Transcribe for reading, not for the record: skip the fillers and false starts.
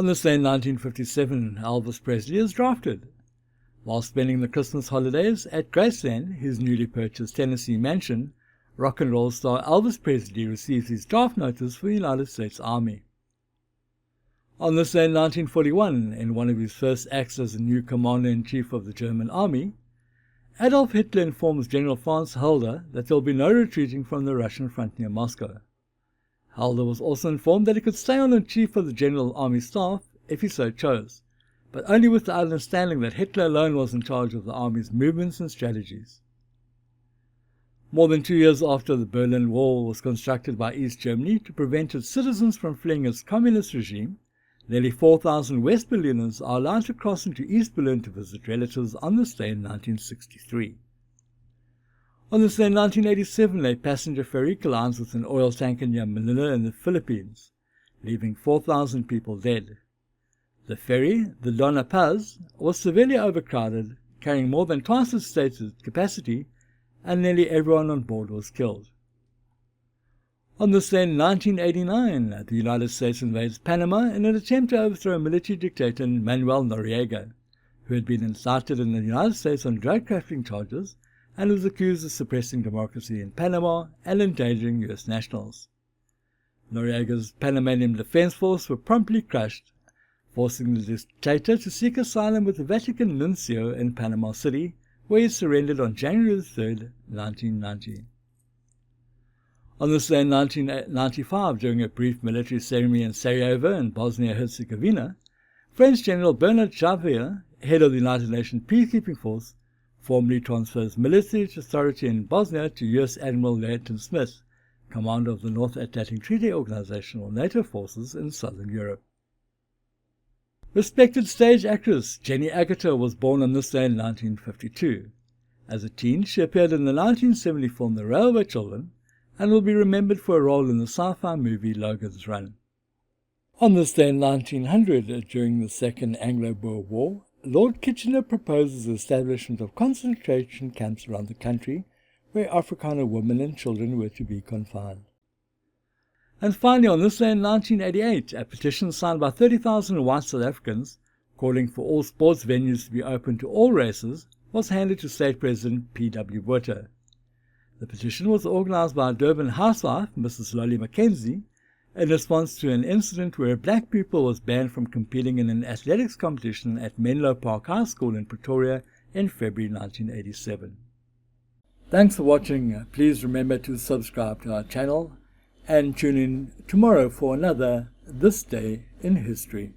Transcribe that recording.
On this day in 1957, Elvis Presley is drafted. While spending the Christmas holidays at Graceland, his newly purchased Tennessee mansion, rock and roll star Elvis Presley receives his draft notice for the United States Army. On this day in 1941, in one of his first acts as the new commander-in-chief of the German army, Adolf Hitler informs General Franz Halder that there will be no retreating from the Russian front near Moscow. Halder was also informed that he could stay on as chief of the General Army Staff if he so chose, but only with the understanding that Hitler alone was in charge of the army's movements and strategies. More than 2 years after the Berlin Wall was constructed by East Germany to prevent its citizens from fleeing its communist regime, nearly 4,000 West Berliners are allowed to cross into East Berlin to visit relatives on this day in 1963. On this day in 1987, a passenger ferry collides with an oil tanker near Manila in the Philippines, leaving 4,000 people dead. The ferry, the Dona Paz, was severely overcrowded, carrying more than twice its stated capacity, and nearly everyone on board was killed. On this day in 1989, the United States invades Panama in an attempt to overthrow military dictator Manuel Noriega, who had been indicted in the United States on drug trafficking charges and was accused of suppressing democracy in Panama and endangering U.S. nationals. Noriega's Panamanian Defense Force were promptly crushed, forcing the dictator to seek asylum with the Vatican nuncio in Panama City, where he surrendered on January 3, 1990. On this day in 1995, during a brief military ceremony in Sarajevo in Bosnia-Herzegovina, French General Bernard Xavier, head of the United Nations Peacekeeping Force, formally transfers military authority in Bosnia to U.S. Admiral Leighton Smith, commander of the North Atlantic Treaty Organization or NATO forces in southern Europe. Respected stage actress Jenny Agutter was born on this day in 1952. As a teen, she appeared in the 1970 film The Railway Children and will be remembered for a role in the sci-fi movie Logan's Run. On this day in 1900, during the Second Anglo-Boer War, Lord Kitchener proposes the establishment of concentration camps around the country where Afrikaner women and children were to be confined. And finally, on this day in 1988, a petition signed by 30,000 white South Africans calling for all sports venues to be open to all races was handed to State President P.W. Botha. The petition was organized by a Durban housewife, Mrs. Lolly Mackenzie, in response to an incident where a black pupil was banned from competing in an athletics competition at Menlo Park High School in Pretoria in February 1987. Thanks for watching. Please remember to subscribe to our channel and tune in tomorrow for another This Day in History.